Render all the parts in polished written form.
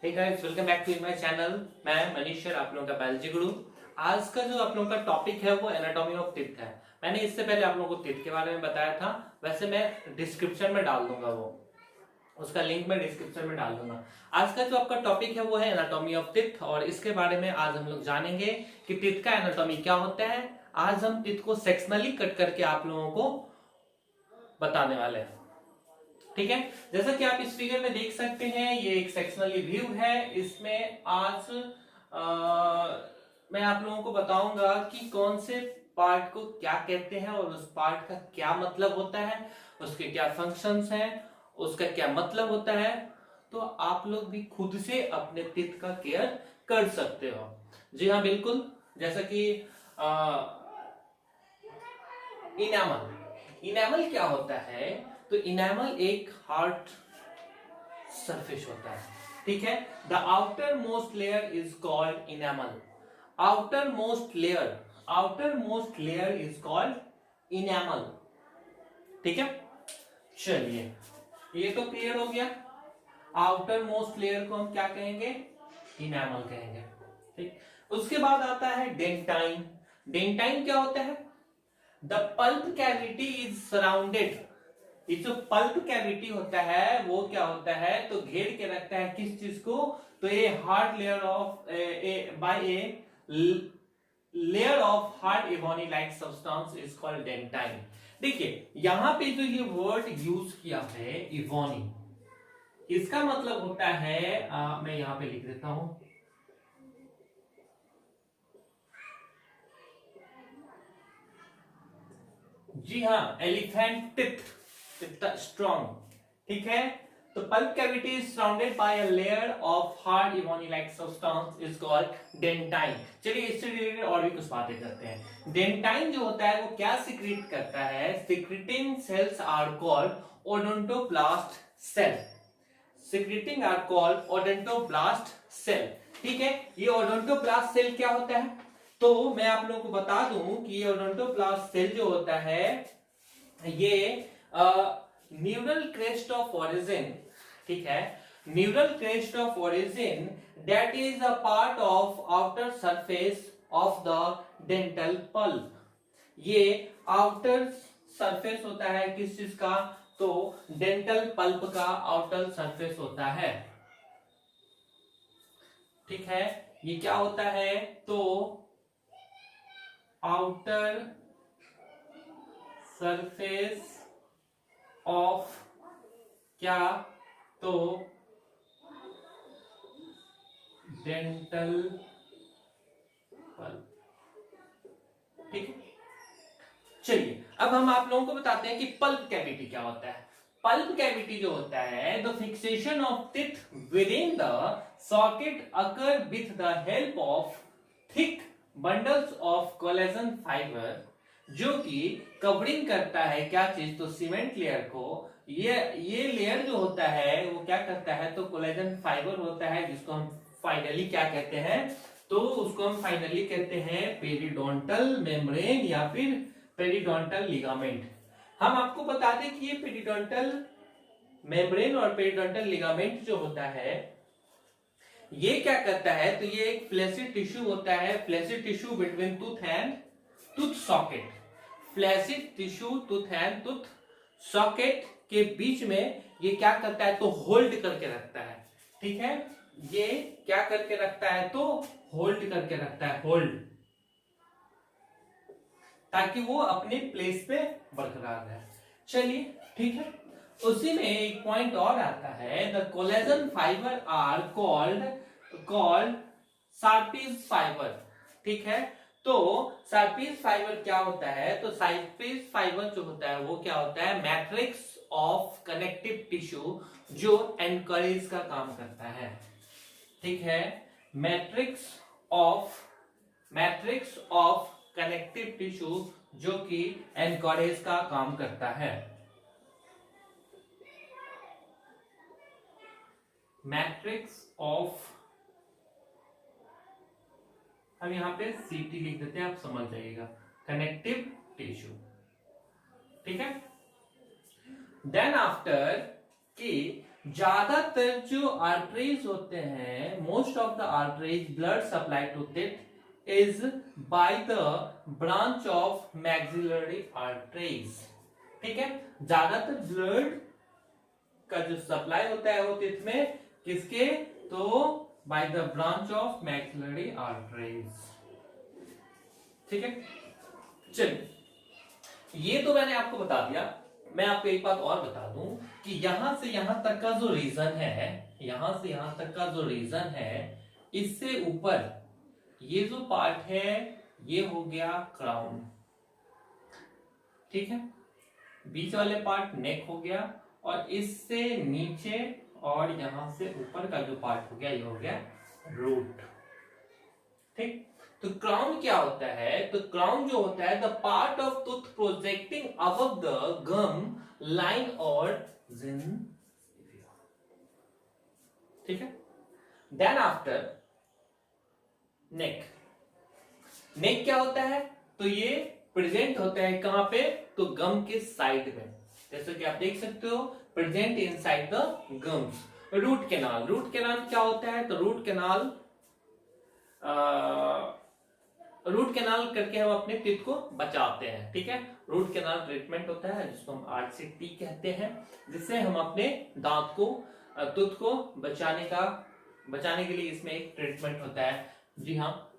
Hey guys, welcome back to my channel. मैं Manish sir, आप लोगों का बायोलॉजी गुरु। आज का जो आप लोगों का टॉपिक है वो एनाटॉमी ऑफ टीथ है। मैंने इससे पहले आप लोगों को टीथ के बारे में बताया था, वैसे मैं डिस्क्रिप्शन में डाल दूंगा, वो उसका लिंक मैं डिस्क्रिप्शन में डाल दूंगा। आज का जो आपका टॉपिक है वो है एनाटॉमी ऑफ टीथ, और इसके बारे में आज हम लोग जानेंगे कि टीथ का एनाटॉमी क्या होता है। आज हम टीथ को सेक्शनली कट करके आप लोगों को बताने वाले हैं। ठीक है, जैसा कि आप इस फिगर में देख सकते हैं, ये एक सेक्शनली व्यू है। इसमें आज मैं आप लोगों को बताऊंगा कि कौन से पार्ट को क्या कहते हैं और उस पार्ट का क्या मतलब होता है, उसके क्या फंक्शंस हैं, उसका क्या मतलब होता है। तो आप लोग भी खुद से अपने टीथ का केयर कर सकते हो। जी हाँ, बिल्कुल। जैसा कि इनामल इनामल क्या होता है? तो इनामल एक हार्ड सरफेस होता है। ठीक है, the outer most layer is called enamel. Outer most layer is called enamel. ठीक है, चलिए, ये तो क्लियर हो गया। आउटर मोस्ट लेयर को हम क्या कहेंगे? इनामल कहेंगे। ठीक, उसके बाद आता है डेंटाइन। डेंटाइन क्या होता है? The pulp cavity is surrounded. ये जो पल्प कैविटी होता है वो क्या होता है? तो घेर के रखता है किस चीज को? तो ये hard layer of by a layer of hard ivory like substance is called dentine. देखिए, यहां पे जो ये वर्ड यूज किया है इवोनी, इसका मतलब होता है मैं यहां पे लिख देता हूं। जी हाँ, एलिफेंट टिथ इतना स्ट्रॉन्ग। ठीक है, तो pulp cavity is surrounded by a layer of hard ivory like substance is called dentine. चलिए, इससे रिलेटेड और भी कुछ बातें करते हैं। डेंटाइन जो होता है वो क्या सिक्रीट करता है? Secreting cells are called odontoblast cell. Secreting are called odontoblast cell. ठीक है, ये ओडोंटोब्लास्ट सेल क्या होता है? तो मैं आप लोगों को बता दूं कि ये ओडोंटोब्लास्ट सेल जो होता है ये न्यूरल क्रेस्ट ऑफ ओरिजिन। ठीक है, neural crest of origin that is a part of outer surface of the dental pulp. ये आउटर सरफेस होता है किस चीज का? तो डेंटल पल्प का आउटर सरफेस होता है। ठीक है, ये क्या होता है? तो आउटर सरफेस ऑफ क्या? तो डेंटल पल्प। ठीक है, चलिए अब हम आप लोगों को बताते हैं कि पल्प कैविटी क्या होता है। पल्प कैविटी जो होता है, the fixation of teeth with in the socket occur with the help of thick bundles of collagen fibre, जो कि कवरिंग करता है क्या चीज? तो सीमेंट लेयर को। ये लेयर जो होता है वो क्या करता है? तो कोलेजन फाइबर होता है, जिसको हम फाइनली क्या कहते हैं? तो उसको हम फाइनली कहते हैं पेरिडोंटल मेम्ब्रेन या फिर पेरिडोंटल लिगामेंट। हम आपको बता दें कि ये पेरिडोंटल मेम्ब्रेन और पेरिडोंटल लिगामेंट जो होता है ये क्या करता है? तो ये एक फ्लैसिड टिश्यू होता है, flaccid tissue between tooth and tooth socket. Flaccid tissue tooth and tooth socket के बीच में ये क्या करता है? तो होल्ड करके रखता है। ठीक है, ये क्या करके रखता है? तो होल्ड करके रखता है, होल्ड, ताकि वो अपने प्लेस पे बरकरार रहे। चलिए, ठीक है, उसी में एक पॉइंट और आता है, the collagen fibre are called called Sharpey's fibre. ठीक है, तो शार्पीज फाइबर क्या होता है? तो शार्पीज फाइबर जो होता है वो क्या होता है? मैट्रिक्स ऑफ कनेक्टिव टिश्यू, जो एनकरेज का काम करता है। ठीक है, मैट्रिक्स ऑफ कनेक्टिव टिश्यू, जो कि एनकरेज का काम करता है। मैट्रिक्स ऑफ, हम यहां पे सीटी लिख देते हैं, आप समझ जाइएगा, कनेक्टिव टिश्यू। ठीक है, देन आफ्टर कि ज्यादातर जो आर्टरीज होते हैं, most of the arteries blood supply to teeth is by the branch of maxillary arteries. ठीक है, ज्यादातर ब्लड का जो सप्लाई होता है वो टिथ में किसके, तो bye the branch of maxillary arteries. ठीक है, चलिए ये तो मैंने आपको बता दिया। मैं आपको एक बात और बता दूं कि यहां से यहां तक का जो रीजन है, यहां से यहां तक का जो रीजन है, इससे ऊपर ये जो पार्ट है ये हो गया क्राउन। ठीक है, बीच वाले पार्ट नेक हो गया, और इससे नीचे और यहां से ऊपर का जो पार्ट हो गया ये हो गया रूट। ठीक, तो क्राउन क्या होता है, तो क्राउन जो होता है the part of tooth projecting above the gum line और जिंजिवा। ठीक है, देन आफ्टर नेक। नेक क्या होता है, तो ये प्रेजेंट होता है कहां पे, तो गम के साइड में, जैसे कि आप देख सकते हो present inside the gums. Root canal, root canal क्या होता है, तो रूट कैनाल रूट कैनाल करके हम अपने टीथ को बचाते हैं। ठीक है, रूट कैनाल ट्रीटमेंट होता है जिसको हम RCT कहते हैं, जिससे हम अपने दांत को, टूथ को बचाने के लिए इसमें एक ट्रीटमेंट होता है। जी हाँ,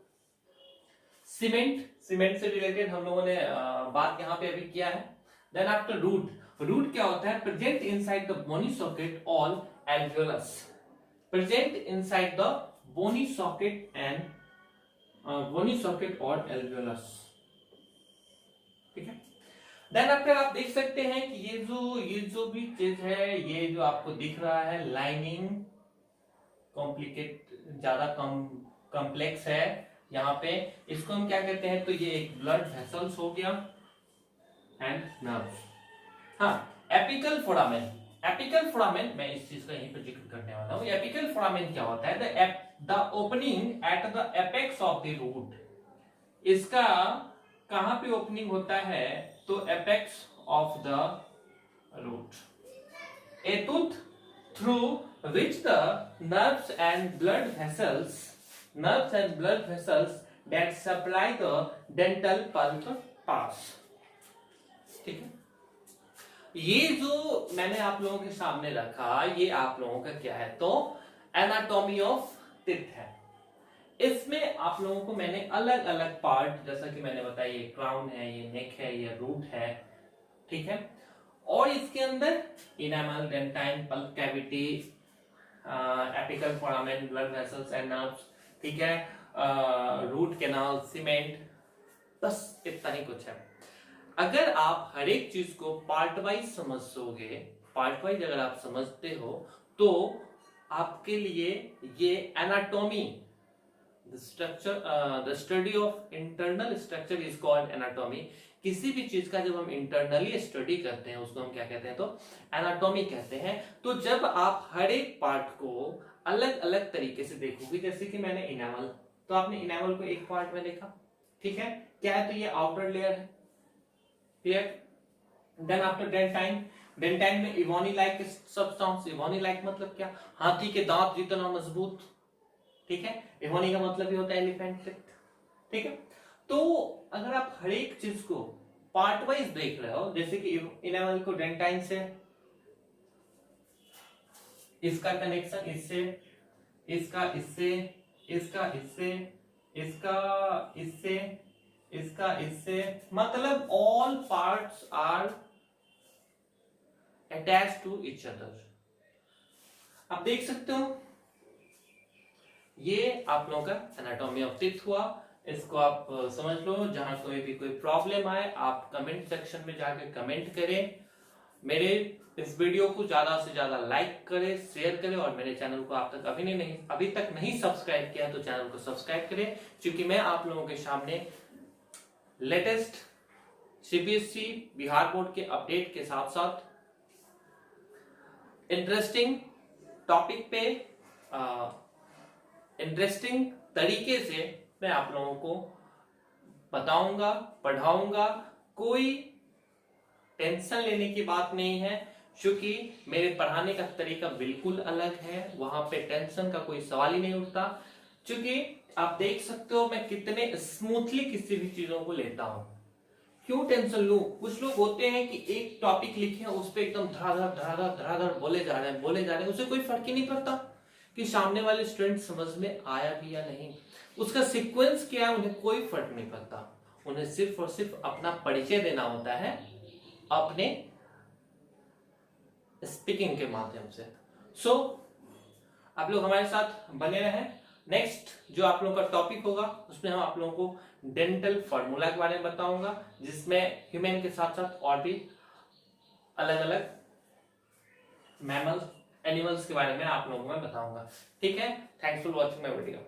सीमेंट से रिलेटेड हम लोगों ने बात यहाँ पे अभी किया है। देन आफ्टर रूट, रूट क्या होता है, present inside the bony socket all alveolus, present inside the bony socket and bony socket और एल्वियोलस। ठीक है, देन आफ्टर आप देख सकते हैं कि ये जो भी चीज है, ये जो आपको दिख रहा है लाइनिंग कॉम्प्लिकेट ज्यादा कॉम्प्लेक्स है यहाँ पे, इसको हम क्या कहते हैं, तो ये एक ब्लड वेसल्स हो गया एंड नर्व्स। हाँ, एपिकल फोरामेन, एपिकल फोरामेन मैं इस चीज का यहीं पर जिक्र करने वाला हूँ। एपिकल फोरामेन क्या होता है, the opening at the apex of the root. इसका कहां पे ओपनिंग होता है, तो apex of the root. A tooth through which the nerves and blood vessels that supply the dental pulp pass। ठीक है, ये जो मैंने आप लोगों के सामने रखा, ये आप लोगों का क्या है, तो एनाटॉमी ऑफ टिथ है। इसमें आप लोगों को मैंने अलग अलग पार्ट, जैसा कि मैंने बताया ये क्राउन है, ये नेक है, ये रूट है। ठीक है, और इसके अंदर enamel, dentine, pulp cavity, apical foramen, blood vessels and nerves. ठीक है, रूट कैनाल, सीमेंट, बस इतना ही कुछ है। अगर आप हर एक चीज को पार्ट वाइज समझोगे, पार्ट वाइज अगर आप समझते हो, तो आपके लिए ये anatomy, the study of internal structure is called anatomy. किसी भी चीज का जब हम इंटरनली स्टडी करते हैं उसको हम क्या कहते हैं, तो एनाटॉमी कहते हैं। तो जब आप हर एक पार्ट को अलग अलग तरीके से देखोगे, जैसे कि मैंने इनेमल, तो आपने इनेमल को एक पार्ट में देखा। ठीक है, क्या है, तो ये आउटर लेयर है। Clear, then after dentine, dentine में ivory like substance. Ivory like मतलब क्या, हाथी के दांत जितना मजबूत। ठीक है, इवोनी का मतलब ये होता है एलिफेंट टिथ। ठीक है, तो अगर आप हर एक चीज को पार्ट वाइज देख रहे हो, जैसे कि इनेमल को डेंटाइन से, इसका कनेक्शन इससे, इसका इससे, इसका इससे, इसका इससे, इसका इससे, मतलब all parts are attached to each other. आप देख सकते हो, ये आप लोगों का एनाटॉमी ऑफ टिथ हुआ। इसको आप समझ लो। जहां कोई प्रॉब्लम आए आप कमेंट सेक्शन में जाकर कमेंट करें। मेरे इस वीडियो को ज्यादा से ज्यादा लाइक करें, शेयर करें, और मेरे चैनल को आप तक अभी तक नहीं सब्सक्राइब किया तो चैनल को सब्सक्राइब करें, क्योंकि मैं आप लोगों के सामने लेटेस्ट CBSE बिहार बोर्ड के अपडेट के साथ साथ इंटरेस्टिंग टॉपिक पे इंटरेस्टिंग तरीके से मैं आप लोगों को बताऊंगा, पढ़ाऊंगा। कोई टेंशन लेने की बात नहीं है। क्योंकि मेरे पढ़ाने का तरीका बिल्कुल अलग है, वहां पे टेंशन का कोई सवाल ही नहीं उठता। क्योंकि आप देख सकते हो मैं कितने स्मूथली किसी भी चीजों को लेता हूं। क्यों टेंशन लूं? कुछ लोग होते हैं कि एक टॉपिक लिखे उस पर एकदम धड़ाधड़ धड़ाधड़ धड़ाधड़ बोले जा रहे हैं, उसे कोई फर्क ही नहीं पड़ता कि सामने वाले स्टूडेंट समझ में आया भी या नहीं। उसका सीक्वेंस क्या है उन्हें कोई फर्क नहीं पड़ता। उन्हें सिर्फ और सिर्फ अपना परिचय देना होता है अपने स्पीकिंग के माध्यम से। सो आप लोग हमारे साथ बने रहें। नेक्स्ट जो आप लोगों का टॉपिक होगा उसमें हम आप लोगों को डेंटल फार्मूला के बारे में बताऊंगा, जिसमें ह्यूमन के साथ साथ और भी अलग अलग मैमल्स एनिमल्स के बारे में आप लोगों को मैं बताऊंगा। ठीक है, thanks for watching my video.